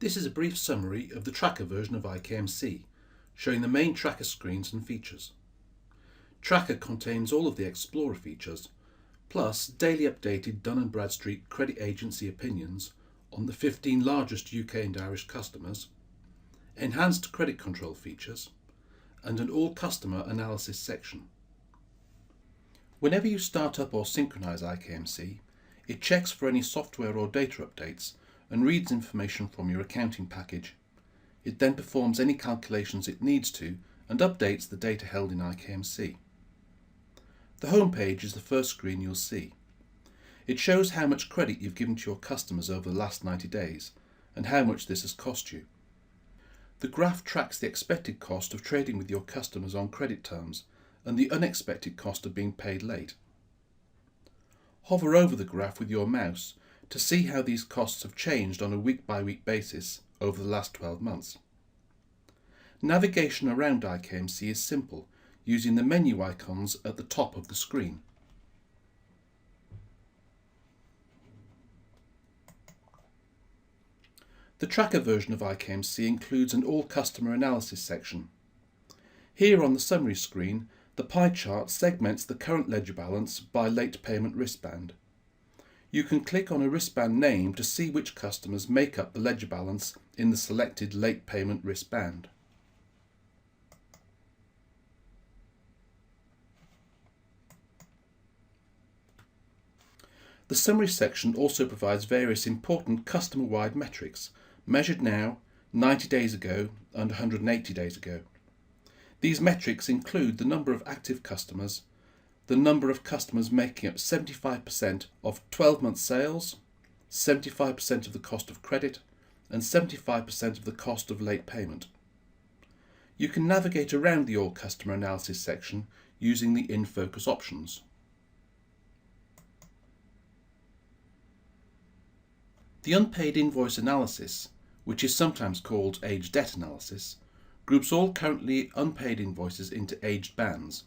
This is a brief summary of the tracker version of iKMC, showing the main tracker screens and features. Tracker contains all of the Explorer features, plus daily updated Dun & Bradstreet credit agency opinions on the 15 largest UK and Irish customers, enhanced credit control features, and an all customer analysis section. Whenever you start up or synchronize iKMC, it checks for any software or data updates and reads information from your accounting package. It then performs any calculations it needs to and updates the data held in iKMC. The home page is the first screen you'll see. It shows how much credit you've given to your customers over the last 90 days and how much this has cost you. The graph tracks the expected cost of trading with your customers on credit terms and the unexpected cost of being paid late. Hover over the graph with your mouse to see how these costs have changed on a week-by-week basis over the last 12 months. Navigation around iKMC is simple, using the menu icons at the top of the screen. The tracker version of iKMC includes an all customer analysis section. Here on the summary screen, the pie chart segments the current ledger balance by late payment wristband. You can click on a wristband name to see which customers make up the ledger balance in the selected late payment wristband. The summary section also provides various important customer-wide metrics, measured now, 90 days ago and 180 days ago. These metrics include the number of active customers, the number of customers making up 75% of 12-month sales, 75% of the cost of credit, and 75% of the cost of late payment. You can navigate around the All Customer Analysis section using the In Focus options. The unpaid invoice analysis, which is sometimes called aged debt analysis, groups all currently unpaid invoices into aged bands.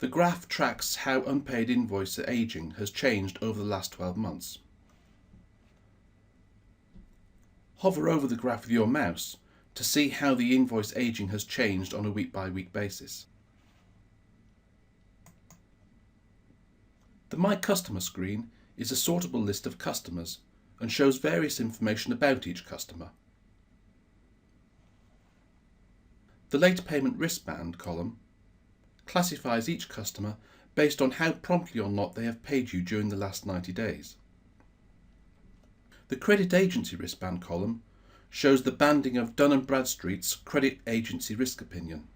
The graph tracks how unpaid invoice aging has changed over the last 12 months. Hover over the graph with your mouse to see how the invoice aging has changed on a week-by-week basis. The My Customer screen is a sortable list of customers and shows various information about each customer. The Late Payment Wristband column classifies each customer based on how promptly or not they have paid you during the last 90 days. The Credit Agency Wristband column shows the banding of Dun & Bradstreet's Credit Agency Risk Opinion.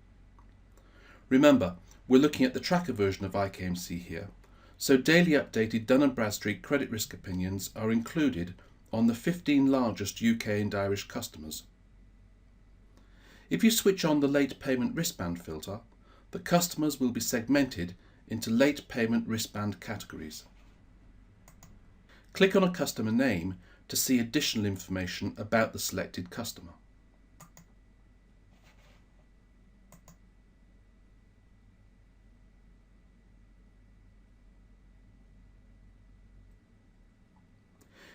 Remember, we're looking at the tracker version of iKMC here, so daily updated Dun & Bradstreet credit risk opinions are included on the 15 largest UK and Irish customers. If you switch on the Late Payment Wristband filter, the customers will be segmented into late payment wristband categories. Click on a customer name to see additional information about the selected customer.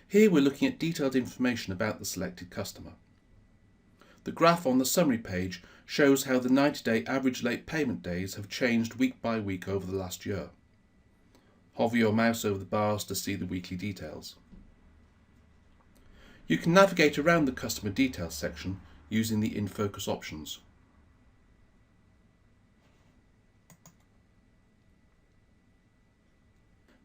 Here we're looking at detailed information about the selected customer. The graph on the summary page shows how the 90-day average late payment days have changed week by week over the last year. Hover your mouse over the bars to see the weekly details. You can navigate around the customer details section using the In Focus options.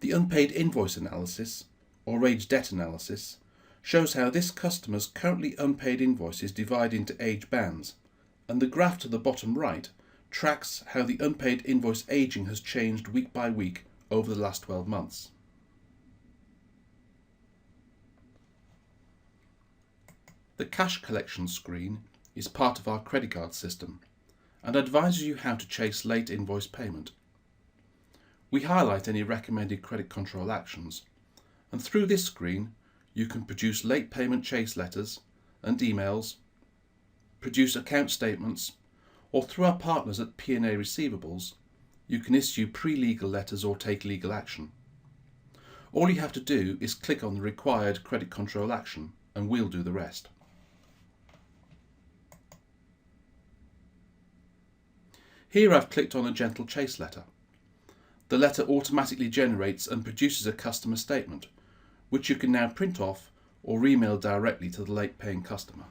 The Unpaid Invoice Analysis, or Aged Debt Analysis, shows how this customer's currently unpaid invoices divide into age bands, and the graph to the bottom right tracks how the unpaid invoice aging has changed week by week over the last 12 months. The Cash Collection screen is part of our credit card system and advises you how to chase late invoice payment. We highlight any recommended credit control actions, and through this screen you can produce late payment chase letters and emails, produce account statements, or through our partners at P&A Receivables, you can issue pre-legal letters or take legal action. All you have to do is click on the required credit control action and we'll do the rest. Here I've clicked on a gentle chase letter. The letter automatically generates and produces a customer statement, which you can now print off or email directly to the late paying customer.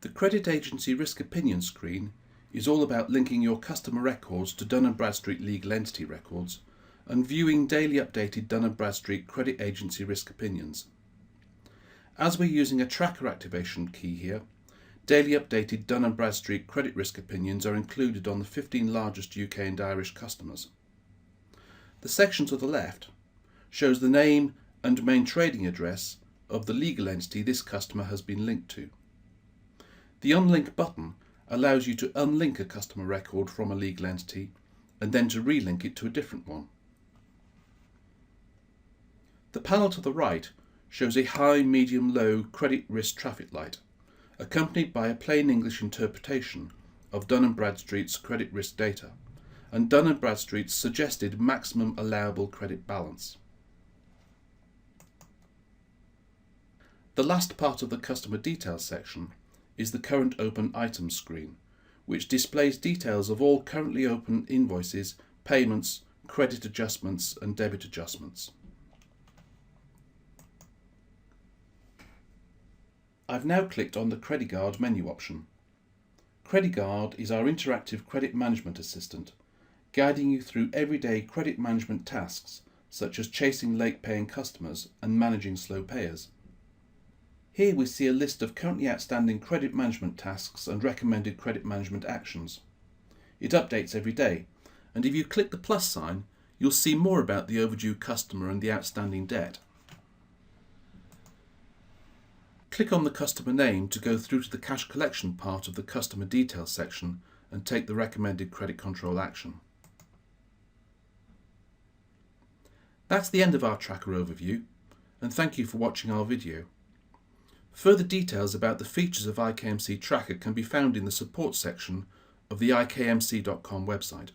The Credit Agency Risk Opinion screen is all about linking your customer records to Dun & Bradstreet legal entity records and viewing daily updated Dun & Bradstreet Credit Agency Risk Opinions. As we're using a tracker activation key here, daily updated Dun & Bradstreet Credit Risk Opinions are included on the 15 largest UK and Irish customers. The section to the left shows the name and main trading address of the legal entity this customer has been linked to. The Unlink button allows you to unlink a customer record from a legal entity and then to relink it to a different one. The panel to the right shows a high, medium, low credit risk traffic light, accompanied by a plain English interpretation of Dun & Bradstreet's credit risk data and Dun & Bradstreet's suggested maximum allowable credit balance. The last part of the customer details section is the current open items screen, which displays details of all currently open invoices, payments, credit adjustments and debit adjustments. I've now clicked on the CreditGuard menu option. CreditGuard is our interactive credit management assistant, guiding you through everyday credit management tasks such as chasing late paying customers and managing slow payers. Here we see a list of currently outstanding credit management tasks and recommended credit management actions. It updates every day, and if you click the plus sign, you'll see more about the overdue customer and the outstanding debt. Click on the customer name to go through to the cash collection part of the customer details section and take the recommended credit control action. That's the end of our tracker overview, and thank you for watching our video. Further details about the features of iKMC Tracker can be found in the support section of the iKMC.com website.